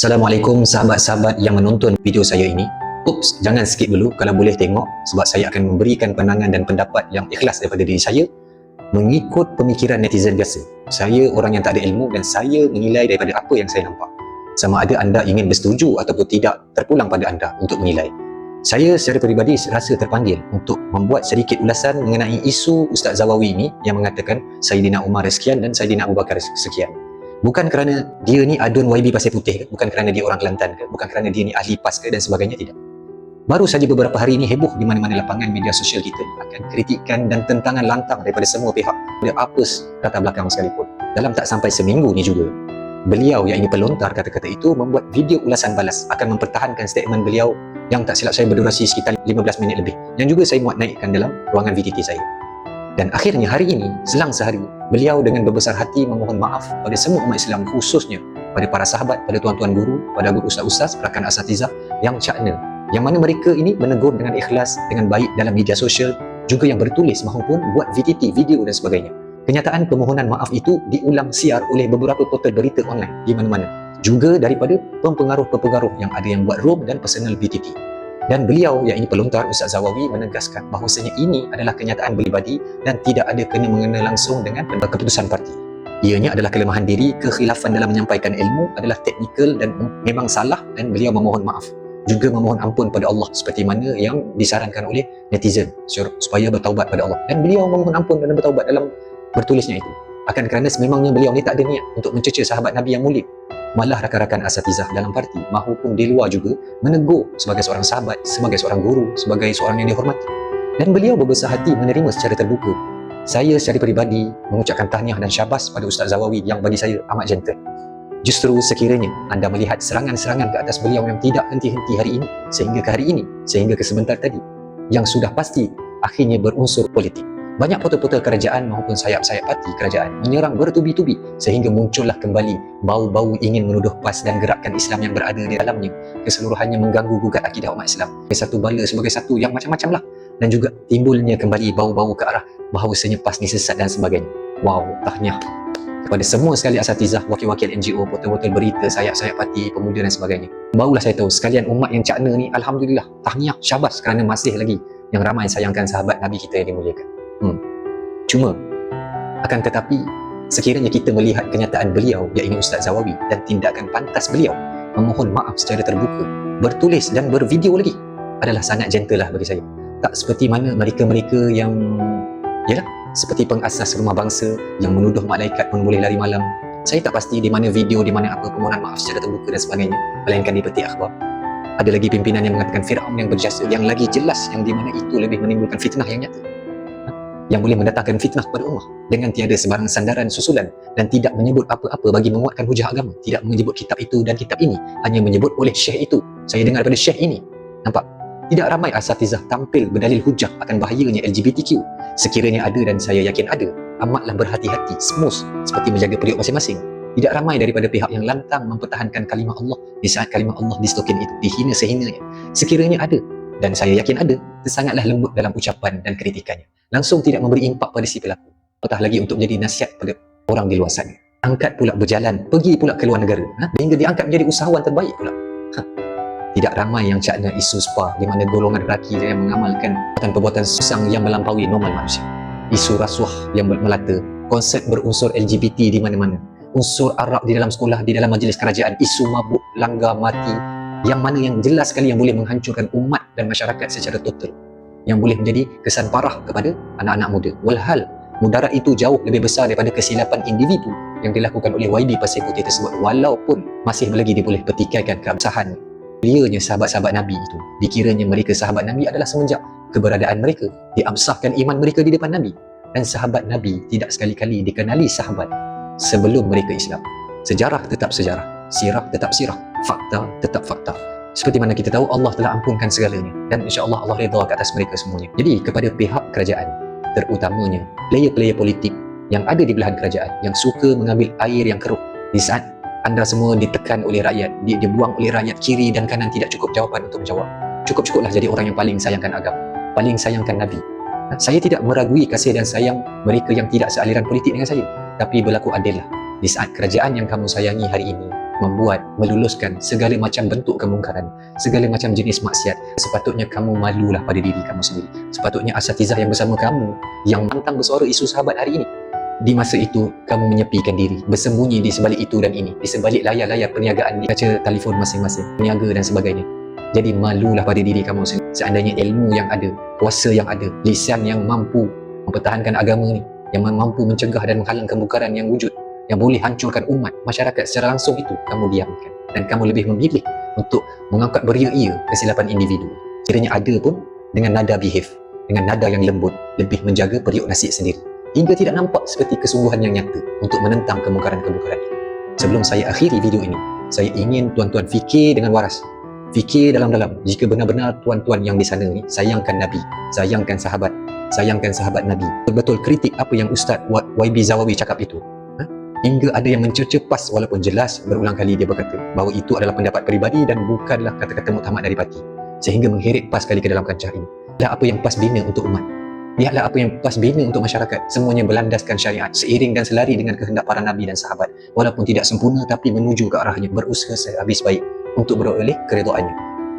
Assalamualaikum sahabat-sahabat yang menonton video saya ini. Oops, jangan skip dulu kalau boleh tengok, sebab saya akan memberikan pandangan dan pendapat yang ikhlas daripada diri saya mengikut pemikiran netizen biasa. Saya orang yang tak ada ilmu dan saya menilai daripada apa yang saya nampak. Sama ada anda ingin bersetuju ataupun tidak, terpulang pada anda untuk menilai. Saya secara peribadi rasa terpanggil untuk membuat sedikit ulasan mengenai isu Ustaz Zawawi ini yang mengatakan Saidina Umar sekian dan Saidina Abu Bakar sekian. Bukan kerana dia ni adun YB pasir putih ke, bukan kerana dia orang Kelantan ke, bukan kerana dia ni ahli PAS ke dan sebagainya, tidak. Baru saja beberapa hari ini heboh di mana-mana lapangan media sosial kita akan kritikan dan tentangan lantang daripada semua pihak, ada apa latar belakang sekalipun. Dalam tak sampai seminggu ni juga, beliau yang ini pelontar kata-kata itu membuat video ulasan balas akan mempertahankan statement beliau yang tak silap saya berdurasi sekitar 15 minit lebih, yang juga saya muat naikkan dalam ruangan VTT saya. Dan akhirnya hari ini, selang sehari, beliau dengan berbesar hati memohon maaf pada semua umat Islam, khususnya pada para sahabat, pada tuan-tuan guru, pada guru ustaz-ustaz, rakan asatizah yang cakna, yang mana mereka ini menegur dengan ikhlas, dengan baik dalam media sosial, juga yang bertulis maupun buat VTT, video dan sebagainya. Kenyataan permohonan maaf itu diulang siar oleh beberapa portal berita online di mana-mana, juga daripada pempengaruh-pempengaruh yang ada yang buat room dan personal VTT. Dan beliau yang ini pelontar, Ustaz Zawawi, menegaskan bahawasanya ini adalah kenyataan pribadi dan tidak ada kena-mengena langsung dengan keputusan parti. Ianya adalah kelemahan diri, kekhilafan dalam menyampaikan ilmu adalah teknikal dan memang salah, dan beliau memohon maaf. Juga memohon ampun pada Allah seperti mana yang disarankan oleh netizen supaya bertaubat pada Allah. Dan beliau memohon ampun dan bertaubat dalam bertulisnya itu. Akan kerana sememangnya beliau ni tak ada niat untuk mencerca sahabat Nabi yang mulia. Malah rakan-rakan asatizah dalam parti maupun di luar juga menegur sebagai seorang sahabat, sebagai seorang guru, sebagai seorang yang dihormati. Dan beliau berbesar hati menerima secara terbuka. Saya secara peribadi mengucapkan tahniah dan syabas pada Ustaz Zawawi yang bagi saya amat gentle. Justru sekiranya anda melihat serangan-serangan ke atas beliau yang tidak henti-henti hari ini, sehingga ke hari ini, sehingga ke sebentar tadi, yang sudah pasti akhirnya berunsur politik. Banyak portal-portal kerajaan maupun sayap-sayap parti kerajaan menyerang bertubi-tubi sehingga muncullah kembali bau-bau ingin menuduh PAS dan gerakan Islam yang berada di dalamnya keseluruhannya mengganggu gugat akidah umat Islam sebagai satu bala, sebagai satu yang macam-macam lah. Dan juga timbulnya kembali bau-bau ke arah bahawasanya PAS ni sesat dan sebagainya. Wow, tahniah kepada semua sekali asatizah, wakil-wakil NGO, portal-portal berita, sayap-sayap parti, pemuda dan sebagainya. Barulah saya tahu sekalian umat yang cakna ni, alhamdulillah, tahniah, syabas kerana masih lagi yang ramai sayangkan sahabat Nabi kita yang dimuliakan. Cuma akan tetapi sekiranya kita melihat kenyataan beliau iaitu Ustaz Zawawi dan tindakan pantas beliau memohon maaf secara terbuka, bertulis dan bervideo lagi, adalah sangat gentle lah bagi saya. Tak seperti mana mereka-mereka yang seperti pengasas rumah bangsa yang menuduh malaikat pun boleh lari malam. Saya tak pasti di mana video, di mana apa permohonan maaf secara terbuka dan sebagainya, melainkan di peti akhbar. Ada lagi pimpinan yang mengatakan Firaun yang berjasa, yang lagi jelas yang di mana itu lebih menimbulkan fitnah yang nyata, yang boleh mendatangkan fitnah kepada ummah dengan tiada sebarang sandaran susulan dan tidak menyebut apa-apa bagi menguatkan hujah agama, tidak menyebut kitab itu dan kitab ini, hanya menyebut oleh syekh itu, saya dengar daripada syekh ini. Nampak? Tidak ramai asatizah tampil berdalil hujah akan bahayanya LGBTQ. Sekiranya ada, dan saya yakin ada, amatlah berhati-hati, smooth seperti menjaga periuk masing-masing. Tidak ramai daripada pihak yang lantang mempertahankan kalimah Allah di saat kalimah Allah distokin itu, dihina sehinanya. Sekiranya ada, dan saya yakin ada, sangatlah lembut dalam ucapan dan kritikannya. Langsung tidak memberi impak pada si pelaku. Apatah lagi untuk menjadi nasihat pada orang di luar sana. Angkat pula berjalan, pergi pula ke luar negara, sehingga diangkat menjadi usahawan terbaik pula. Tidak ramai yang cakna isu SPA di mana golongan lelaki yang mengamalkan perbuatan susang yang melampaui normal manusia. Isu rasuah yang melata, konsep berunsur LGBT di mana-mana, unsur arak di dalam sekolah, di dalam majlis kerajaan, isu mabuk, langgar mati, yang mana yang jelas sekali yang boleh menghancurkan umat dan masyarakat secara total, yang boleh menjadi kesan parah kepada anak-anak muda. Walhal mudarat itu jauh lebih besar daripada kesilapan individu yang dilakukan oleh YB pasir putih tersebut, walaupun masih lagi dia boleh petikaikan keabsahan beliaunya sahabat-sahabat Nabi itu. Dikiranya mereka sahabat Nabi adalah semenjak keberadaan mereka diabsahkan iman mereka di depan Nabi, dan sahabat Nabi tidak sekali-kali dikenali sahabat sebelum mereka Islam. Sejarah tetap sejarah, sirah tetap sirah, fakta tetap fakta. Seperti mana kita tahu Allah telah ampunkan segalanya, dan insya-Allah Allah redha ke atas mereka semuanya. Jadi kepada pihak kerajaan, terutamanya player-player politik yang ada di belahan kerajaan, yang suka mengambil air yang keruh di saat anda semua ditekan oleh rakyat, dibuang oleh rakyat kiri dan kanan, tidak cukup jawapan untuk menjawab. Cukup-cukuplah jadi orang yang paling sayangkan agama, paling sayangkan Nabi. Saya tidak meragui kasih dan sayang mereka yang tidak sealiran politik dengan saya, tapi berlaku adillah. Di saat kerajaan yang kamu sayangi hari ini membuat, meluluskan segala macam bentuk kemungkaran, segala macam jenis maksiat. Sepatutnya kamu malulah pada diri kamu sendiri. Sepatutnya asatizah yang bersama kamu, yang pantang bersuara isu sahabat hari ini, di masa itu kamu menyepikan diri, bersembunyi di sebalik itu dan ini, di sebalik layar-layar perniagaan di kaca telefon masing-masing, peniaga dan sebagainya. Jadi malulah pada diri kamu sendiri. Seandainya ilmu yang ada, kuasa yang ada, lisan yang mampu mempertahankan agama ni, yang mampu mencegah dan menghalang kemungkaran yang wujud, yang boleh hancurkan umat, masyarakat secara langsung, itu kamu diamkan. Dan kamu lebih memilih untuk mengangkat beria-ia kesilapan individu. Kiranya ada pun dengan nada behave, dengan nada yang lembut, lebih menjaga periuk nasi sendiri. Hingga tidak nampak seperti kesungguhan yang nyata untuk menentang kemungkaran-kemungkaran ini. Sebelum saya akhiri video ini, saya ingin tuan-tuan fikir dengan waras. Fikir dalam-dalam, jika benar-benar tuan-tuan yang di sana ni sayangkan Nabi, sayangkan sahabat Nabi, betul-betul kritik apa yang Ustaz YB Zawawi cakap itu, hingga ada yang mencerca PAS walaupun jelas berulang kali dia berkata bahawa itu adalah pendapat peribadi dan bukanlah kata-kata muktamad dari parti, sehingga mengheret PAS kali ke dalam kancah ini. Lihatlah apa yang PAS bina untuk umat, lihatlah apa yang PAS bina untuk masyarakat, semuanya berlandaskan syariat, seiring dan selari dengan kehendak para Nabi dan sahabat, walaupun tidak sempurna tapi menuju ke arahnya, berusaha sehabis baik untuk beroleh keredoannya.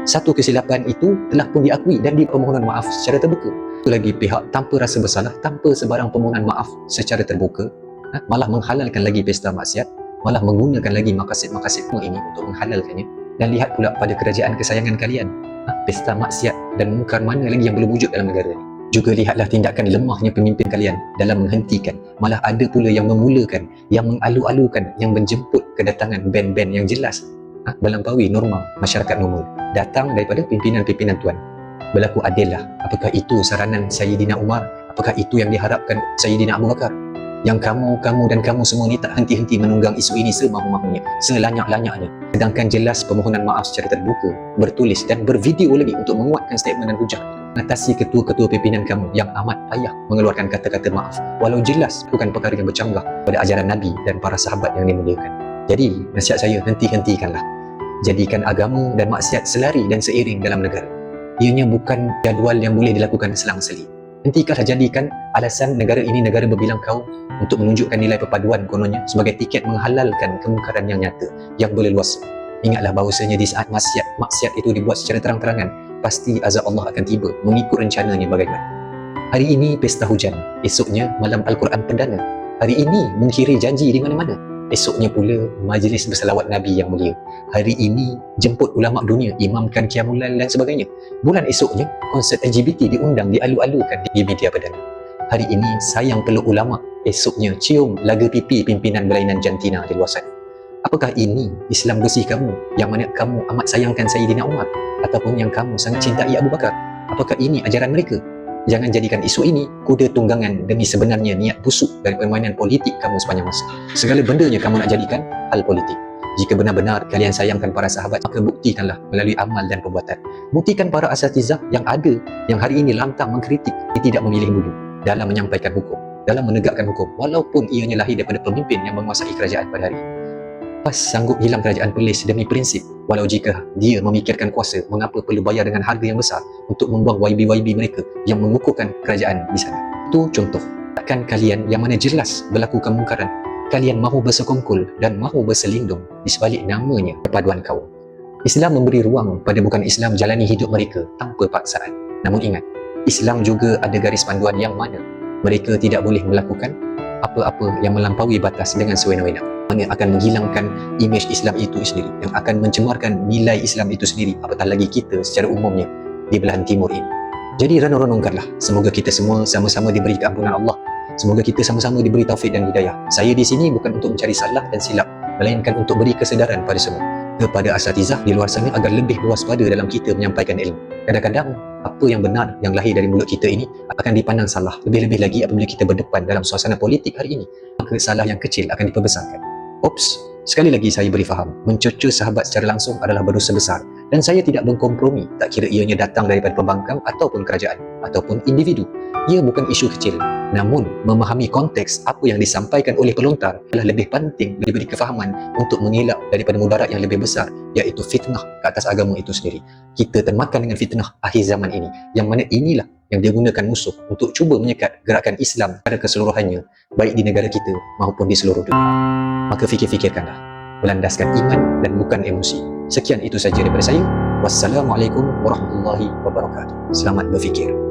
Satu kesilapan itu telah pun diakui dan dipermohonan maaf secara terbuka. Itu lagi pihak tanpa rasa bersalah, tanpa sebarang permohonan maaf secara terbuka, malah menghalalkan lagi pesta maksiat, malah menggunakan lagi maqasid-maqasid ini untuk menghalalkannya. Dan lihat pula pada kerajaan kesayangan kalian, pesta maksiat dan mungkar mana lagi yang belum wujud dalam negara ini. Juga lihatlah tindakan lemahnya pemimpin kalian dalam menghentikan, malah ada pula yang memulakan, yang mengalu-alukan, yang menjemput kedatangan band-band yang jelas melampaui norma masyarakat normal, datang daripada pimpinan-pimpinan tuan. Berlaku adillah. Apakah itu saranan Sayyidina Umar? Apakah itu yang diharapkan Sayyidina Abu Bakar? Yang kamu dan kamu semua ni tak henti-henti menunggang isu ini semahu-mahunya, selanyak-lanyaknya. Sedangkan jelas permohonan maaf secara terbuka, bertulis dan bervideo lagi untuk menguatkan statement dan hujah mengatasi ketua-ketua pimpinan kamu yang amat payah mengeluarkan kata-kata maaf, walau jelas bukan perkara yang bercanggah pada ajaran Nabi dan para sahabat yang dimuliakan. Jadi nasihat saya, henti-hentikanlah. Jadikan agama dan maksiat selari dan seiring dalam negara. Ianya bukan jadual yang boleh dilakukan selang-seli. Hentikanlah jadikan alasan negara ini negara berbilang kaum untuk menunjukkan nilai perpaduan kononnya sebagai tiket menghalalkan kemungkaran yang nyata, yang berleluasa. Ingatlah bahawasanya di saat maksiat itu dibuat secara terang-terangan, pasti azab Allah akan tiba mengikut rencananya bagaimana. Hari ini pesta hujan, esoknya malam Al-Quran perdana. Hari ini menghiri janji di mana-mana, esoknya pula majlis bersalawat Nabi yang mulia. Hari ini jemput ulama dunia, imamkan Qiyamul Lail dan sebagainya. Bulan esoknya konsert LGBT diundang, dialu-alukan di media perdana. Hari ini sayang peluk ulama, esoknya cium laga pipi pimpinan berlainan jantina di luar sana. Apakah ini Islam bersih kamu, yang mana kamu amat sayangkan Sayyidina Umar, ataupun yang kamu sangat cintai Abu Bakar? Apakah ini ajaran mereka? Jangan jadikan isu ini kuda tunggangan demi sebenarnya niat busuk dari permainan politik kamu sepanjang masa. Segala bendanya kamu nak jadikan hal politik. Jika benar-benar kalian sayangkan para sahabat, maka buktikanlah melalui amal dan perbuatan. Buktikan para asatizah yang ada, yang hari ini lantang mengkritik, tidak memilih bulu dalam menyampaikan hukum, dalam menegakkan hukum, walaupun ianya lahir daripada pemimpin yang menguasai kerajaan pada hari ini. PAS sanggup hilang kerajaan Perlis demi prinsip, walau jika dia memikirkan kuasa, mengapa perlu bayar dengan harga yang besar untuk membuang YB-YB mereka yang mengukuhkan kerajaan di sana. Itu contoh. Takkan kalian yang mana jelas berlaku kemungkaran, kalian mahu bersekongkol dan mahu berselindung di sebalik namanya perpaduan kaum. Islam memberi ruang pada bukan Islam jalani hidup mereka tanpa paksaan. Namun ingat, Islam juga ada garis panduan yang mana mereka tidak boleh melakukan apa-apa yang melampaui batas dengan sewenang-wenang, yang akan menghilangkan imej Islam itu sendiri, yang akan mencemarkan nilai Islam itu sendiri, apatah lagi kita secara umumnya di belahan timur ini. Jadi renung-renungkanlah, semoga kita semua sama-sama diberi keampunan Allah, semoga kita sama-sama diberi taufik dan hidayah. Saya di sini bukan untuk mencari salah dan silap, melainkan untuk beri kesedaran pada semua, kepada asatizah di luar sana agar lebih berwaspada dalam kita menyampaikan ilmu. Kadang-kadang apa yang benar yang lahir dari mulut kita ini akan dipandang salah, lebih-lebih lagi apabila kita berdepan dalam suasana politik hari ini, maka salah yang kecil akan diperbesarkan. Ops, sekali lagi saya beri faham, mencerca sahabat secara langsung adalah berdosa besar, dan saya tidak berkompromi, tak kira ianya datang daripada pembangkang ataupun kerajaan ataupun individu. Ia bukan isu kecil, namun memahami konteks apa yang disampaikan oleh pelontar adalah lebih penting, diberi kefahaman untuk mengelak daripada mudarat yang lebih besar, iaitu fitnah ke atas agama itu sendiri. Kita termakan dengan fitnah akhir zaman ini, yang mana inilah yang digunakan musuh untuk cuba menyekat gerakan Islam pada keseluruhannya, baik di negara kita maupun di seluruh dunia. Maka fikir-fikirkanlah. berlandaskan iman dan bukan emosi. Sekian itu saja daripada saya. Wassalamualaikum warahmatullahi wabarakatuh. Selamat berfikir.